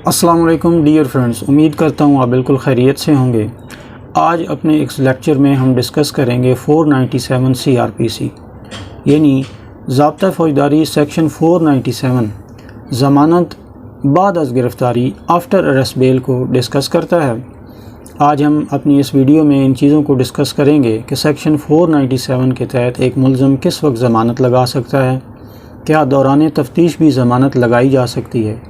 अस्सलाम वालेकुम dear friends, उम्मीद करता हूँ आप बिल्कुल खैरियत से होंगे। आज अपने इस लेक्चर में हम डिस्कस करेंगे 497 CRPC यानी ज़ाब्ता फ़ौजदारी सेक्शन 497 ज़मानत बाद अज़ गिरफ़्तारी आफ्टर अरेस्ट बेल को डिस्कस करता है। आज हम अपनी इस वीडियो में इन चीज़ों को डिस्कस करेंगे कि सेक्शन 497 के तहत एक मुल्ज़म किस वक्त ज़मानत लगा सकता है, क्या दौरान तफ्तीश भी ज़मानत लगाई जा सकती है,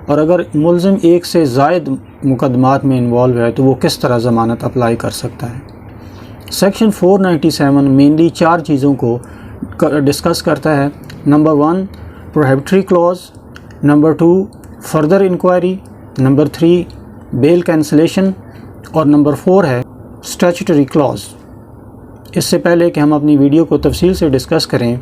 और अगर मुल्ज़िम एक से ज़ायद मुकदमात में इन्वॉल्व है तो वो किस तरह ज़मानत अप्लाई कर सकता है। सेक्शन 497 मेनली 4 चीज़ों को डिस्कस करता है। Number 1 prohibitory clause, number 2 further inquiry, number 3 bail cancellation और नंबर 4 है स्टैट्यूटरी क्लॉज। इससे पहले कि हम अपनी वीडियो को तफसील से डिस्कस करें,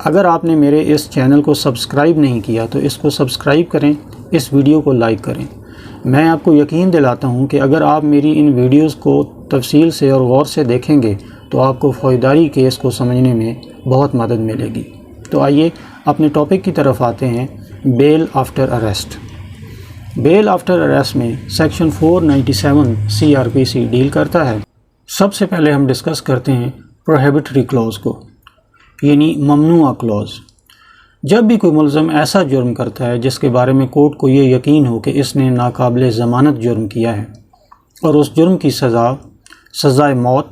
अगर आपने मेरे इस चैनल को सब्सक्राइब नहीं किया तो इसको सब्सक्राइब करें, इस वीडियो को लाइक करें। मैं आपको यकीन दिलाता हूं कि अगर आप मेरी इन वीडियोस को तफसील से और गौर से देखेंगे तो आपको फ़ौजदारी केस को समझने में बहुत मदद मिलेगी। तो आइए अपने टॉपिक की तरफ आते हैं। Bail after arrest. Bail after arrest में सेक्शन 497 CRPC डील करता है। सबसे पहले हम डिस्कस करते हैं प्रोहिबिटरी क्लॉज को, यानी ममनुआ क्लॉज। जब भी कोई मुल्ज़िम ऐसा जुर्म करता है जिसके बारे में कोर्ट को ये यकीन हो कि इसने नाकाबिल ज़मानत जुर्म किया है और उस जुर्म की सज़ाए मौत,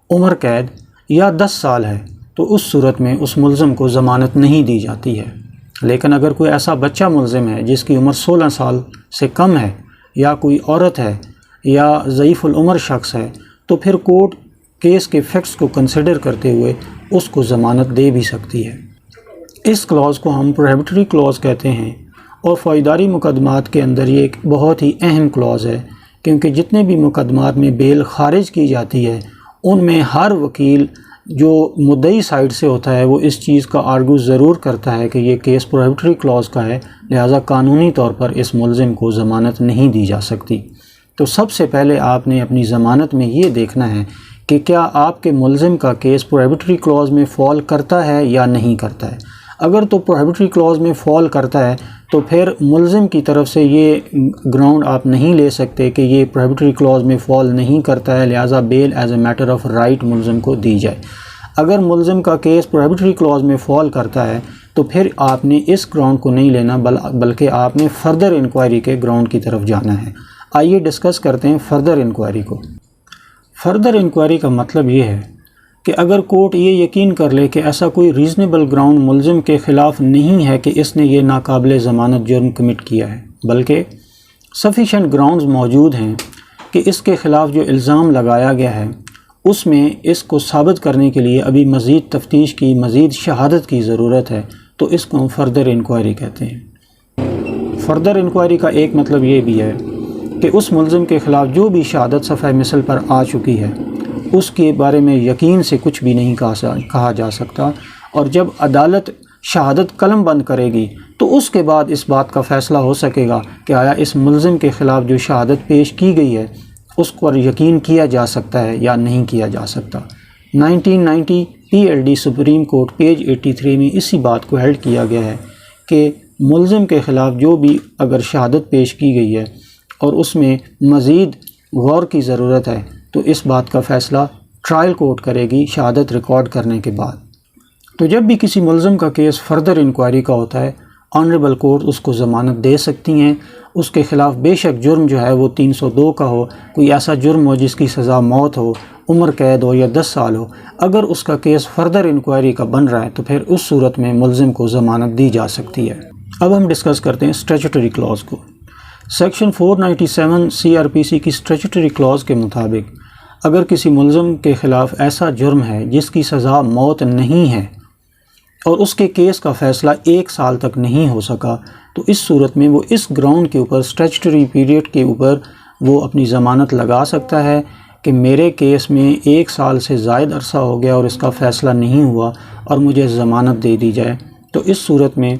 उम्र कैद या 10 साल है, तो उस सूरत में उस मुल्ज़िम को ज़मानत नहीं दी जाती है। लेकिन अगर कोई ऐसा बच्चा मुल्ज़िम है जिसकी उम्र 16 साल से कम है, या कोई औरत है, या ज़ईफ़ुल उम्र शख्स है, तो फिर कोर्ट केस के फैक्ट्स को कंसिडर करते हुए उसको ज़मानत दे भी सकती है। इस क्लॉज़ को हम प्रोहिबिटरी क्लॉज़ कहते हैं और फ़ौजदारी मुकदमात के अंदर ये एक बहुत ही अहम क्लॉज़ है, क्योंकि जितने भी मुकदमात में बेल खारिज की जाती है उनमें हर वकील जो मुद्दई साइड से होता है वो इस चीज़ का आर्गू ज़रूर करता है कि ये केस प्रोहिबिटरी क्लॉज़ का है, लिहाजा कानूनी तौर पर इस मुल्ज़िम को ज़मानत नहीं दी जा सकती। तो सबसे पहले आपने अपनी ज़मानत में ये देखना है कि क्या आपके मुल्ज़िम का केस प्रोहिबिटरी क्लॉज़ में फ़ॉल करता है या नहीं करता है। अगर तो प्रोहिबिटरी क्लॉज़ में फ़ॉल करता है तो फिर मुल्ज़िम की तरफ से ये ग्राउंड आप नहीं ले सकते कि ये प्रोहिबिटरी क्लॉज़ में फ़ॉल नहीं करता है, लिहाजा bail as a matter of right मुल्ज़िम को दी जाए। अगर मुल्ज़िम का केस प्रोहिबिटरी क्लॉज़ में फ़ॉल करता है तो फिर आपने इस ग्राउंड को नहीं लेना, बल्कि आपने फ़र्दर इंक्वायरी के ग्राउंड की तरफ जाना है। आइए डिस्कस करते हैं फ़र्दर इंक्वायरी को। फ़र्दर इंक्वायरी का मतलब ये है कि अगर कोर्ट ये यकीन कर ले कि ऐसा कोई रीज़नेबल ग्राउंड मुल्ज़िम के ख़िलाफ़ नहीं है कि इसने ये नाकाबिल ज़मानत जुर्म कमिट किया है, बल्कि सफिशेंट ग्राउंड्स मौजूद हैं कि इसके ख़िलाफ़ जो इल्ज़ाम लगाया गया है उसमें इसको साबित करने के लिए अभी मज़ीद तफ्तीश की, मज़ीद शहादत की ज़रूरत है, तो इसको हम फ़र्दर इंक्वायरी कहते हैं। फ़र्दर इंक्वायरी का एक मतलब ये भी है कि उस मुल्ज़िम के ख़िलाफ़ जो भी शहादत सफ़े मिसल पर आ चुकी है उसके बारे में यकीन से कुछ भी नहीं कहा जा सकता, और जब अदालत शहादत कलम बंद करेगी तो उसके बाद इस बात का फ़ैसला हो सकेगा कि आया इस मुल्ज़िम के ख़िलाफ़ जो शहादत पेश की गई है उस पर यकीन किया जा सकता है या नहीं किया जा सकता। 1990 PLD सुप्रीम कोर्ट पेज 83 में इसी बात को हेल्ड किया गया है कि मुल्ज़िम के ख़िलाफ़ जो भी अगर शहादत पेश की गई है और उसमें मज़ीद गौर की ज़रूरत है तो इस बात का फ़ैसला ट्रायल कोर्ट करेगी शहादत रिकॉर्ड करने के बाद। तो जब भी किसी मुल्ज़िम का केस फ़र्दर इंक्वायरी का होता है, ऑनरेबल कोर्ट उसको ज़मानत दे सकती हैं। उसके ख़िलाफ़ बेशक जुर्म जो है वो 302 का हो, कोई ऐसा जुर्म हो जिसकी सज़ा मौत हो, उम्र कैद हो या 10 साल हो, अगर उसका केस फ़र्दर इंक्वायरी का बन रहा है तो फिर उस सूरत में मुल्ज़िम को ज़मानत दी जा सकती है। अब हम डिस्कस करते हैं स्टैट्यूटरी क्लॉज़ को। सेक्शन 497 CRPC की स्टैट्यूटरी क्लॉज़ के मुताबिक अगर किसी मुल्ज़िम के ख़िलाफ़ ऐसा जुर्म है जिसकी सज़ा मौत नहीं है और उसके केस का फ़ैसला 1 साल तक नहीं हो सका, तो इस सूरत में वो इस ग्राउंड के ऊपर, स्टैट्यूटरी पीरियड के ऊपर वो अपनी ज़मानत लगा सकता है कि मेरे केस में 1 साल से ज़ायद अरसा हो गया और इसका फ़ैसला नहीं हुआ और मुझे ज़मानत दे दी जाए। तो इस सूरत में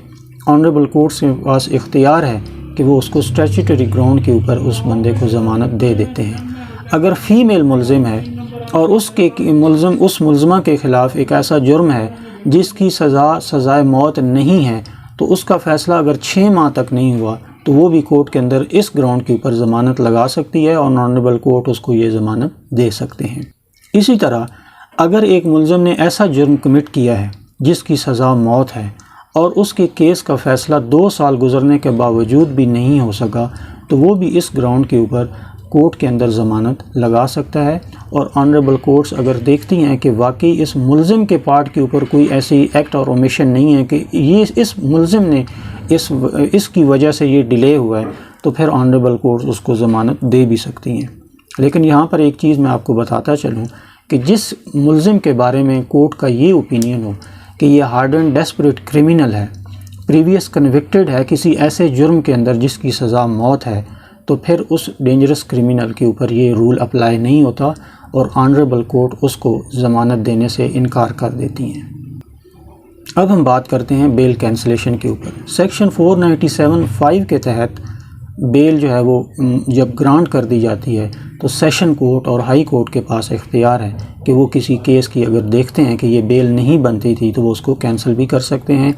ऑनरेबल कोर्ट के पास इख्तियार है कि वो उसको स्टैट्यूटरी ग्राउंड के ऊपर उस बंदे को ज़मानत दे देते हैं। अगर फ़ीमेल मुल्ज़िम है और उस मुल्ज़िमा के ख़िलाफ़ एक ऐसा जुर्म है जिसकी सज़ाए मौत नहीं है, तो उसका फ़ैसला अगर 6 माह तक नहीं हुआ तो تو وہ بھی کورٹ کے اندر اس گراؤنڈ کے اوپر ضمانت لگا سکتی ہے اور آنریبل کورٹ اس کو یہ ضمانت دے سکتے ہیں۔ اسی طرح اگر ایک ملزم نے ایسا جرم کمٹ کیا ہے جس کی سزا موت ہے اور اس کے کیس کا فیصلہ 2 سال گزرنے کے باوجود بھی نہیں ہو سکا، تو وہ بھی اس گراؤنڈ کے اوپر کورٹ کے اندر ضمانت لگا سکتا ہے، اور آنریبل کورٹس اگر دیکھتی ہیں کہ واقعی اس ملزم کے پارٹ کے اوپر کوئی ایسی ایکٹ اور اومیشن نہیں ہے کہ یہ اس ملزم نے اس کی وجہ سے یہ ڈیلے ہوا ہے، تو پھر آنریبل کورٹس اس کو ضمانت دے بھی سکتی ہیں۔ لیکن یہاں پر ایک چیز میں آپ کو بتاتا چلوں کہ جس ملزم کے بارے میں کورٹ کا یہ اوپینین ہو کہ یہ ہارڈنڈ ڈیسپریٹ کرمینل ہے، پریویس کنوکٹڈ ہے کسی ایسے جرم کے اندر جس کی سزا موت ہے، تو پھر اس ڈینجرس کرمینل کے اوپر یہ رول اپلائی نہیں ہوتا اور آنریبل کورٹ اس کو ضمانت دینے سے انکار کر دیتی ہیں۔ اب ہم بات کرتے ہیں بیل کینسلیشن کے اوپر۔ سیکشن 497(5) کے تحت بیل جو ہے وہ جب گرانٹ کر دی جاتی ہے تو سیشن کورٹ اور ہائی کورٹ کے پاس اختیار ہے کہ وہ کسی کیس کی اگر دیکھتے ہیں کہ یہ بیل نہیں بنتی تھی تو وہ اس کو کینسل بھی کر سکتے ہیں۔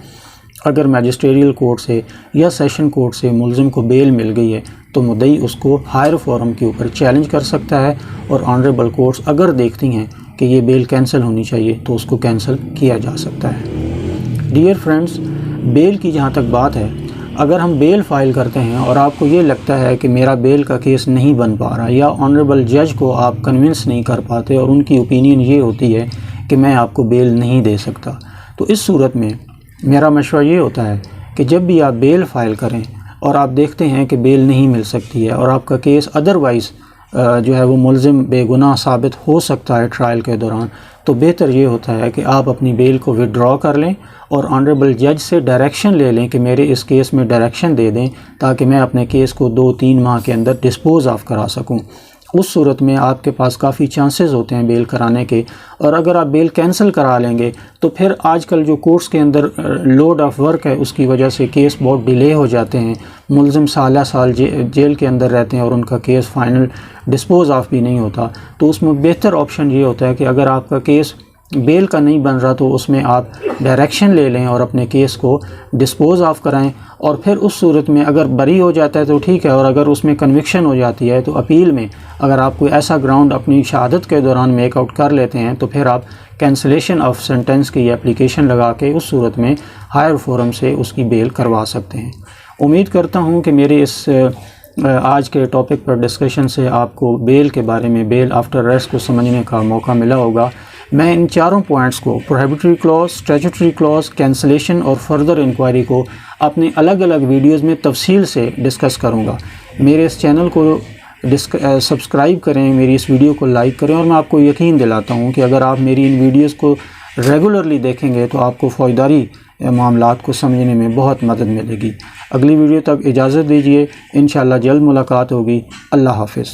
اگر میجسٹریل کورٹ سے یا سیشن کورٹ سے ملزم کو بیل مل گئی ہے تو مدعی اس کو ہائر فورم کے اوپر چیلنج کر سکتا ہے، اور آنریبل کورٹس اگر دیکھتی ہیں کہ یہ بیل کینسل ہونی چاہیے تو اس کو کینسل کیا جا سکتا ہے۔ ڈیئر فرینڈز، بیل کی جہاں تک بات ہے، اگر ہم بیل فائل کرتے ہیں اور آپ کو یہ لگتا ہے کہ میرا بیل کا کیس نہیں بن پا رہا، یا آنریبل جج کو آپ کنونس نہیں کر پاتے اور ان کی اوپینین یہ ہوتی ہے کہ میں آپ کو بیل نہیں دے سکتا، تو اس صورت میں میرا مشورہ یہ ہوتا ہے کہ جب بھی آپ بیل فائل کریں اور آپ دیکھتے ہیں کہ بیل نہیں مل سکتی ہے اور آپ کا کیس ادروائز جو ہے وہ ملزم بے گناہ ثابت ہو سکتا ہے ٹرائل کے دوران، تو بہتر یہ ہوتا ہے کہ آپ اپنی بیل کو وڈرا کر لیں اور آنریبل جج سے ڈائریکشن لے لیں کہ میرے اس کیس میں ڈائریکشن دے دیں تاکہ میں اپنے کیس کو 2-3 ماہ کے اندر ڈسپوز آف کرا سکوں۔ اس صورت میں آپ کے پاس کافی چانسز ہوتے ہیں بیل کرانے کے، اور اگر آپ بیل کینسل کرا لیں گے تو پھر آج کل جو کورٹس کے اندر لوڈ آف ورک ہے اس کی وجہ سے کیس بہت ڈیلے ہو جاتے ہیں، ملزم سالہ سال جیل کے اندر رہتے ہیں اور ان کا کیس فائنل ڈسپوز آف بھی نہیں ہوتا۔ تو اس میں بہتر آپشن یہ ہوتا ہے کہ اگر آپ کا کیس بیل کا نہیں بن رہا تو اس میں آپ ڈائریکشن لے لیں اور اپنے کیس کو ڈسپوز آف کرائیں، اور پھر اس صورت میں اگر بری ہو جاتا ہے تو ٹھیک ہے، اور اگر اس میں کنوکشن ہو جاتی ہے تو اپیل میں اگر آپ کوئی ایسا گراؤنڈ اپنی شہادت کے دوران میک آؤٹ کر لیتے ہیں تو پھر آپ کینسلیشن آف سینٹنس کی اپلیکیشن لگا کے اس صورت میں ہائر فورم سے اس کی بیل کروا سکتے ہیں۔ امید کرتا ہوں کہ میرے اس آج کے ٹاپک پر ڈسکشن سے آپ کو بیل کے بارے میں، بیل آفٹر ریسٹ کو سمجھنے کا موقع ملا ہوگا۔ میں ان چاروں پوائنٹس کو، پروہیبٹری کلاز، اسٹیچوٹری کلاز، کینسلیشن اور فردر انکوائری کو اپنے الگ الگ ویڈیوز میں تفصیل سے ڈسکس کروں گا۔ میرے اس چینل کو سبسکرائب کریں، میری اس ویڈیو کو لائک کریں، اور میں آپ کو یقین دلاتا ہوں کہ اگر آپ میری ان ویڈیوز کو ریگولرلی دیکھیں گے تو آپ کو فوجداری معاملات کو سمجھنے میں بہت مدد ملے گی۔ اگلی ویڈیو تک اجازت دیجیے، انشاءاللہ جلد ملاقات ہوگی۔ اللہ حافظ۔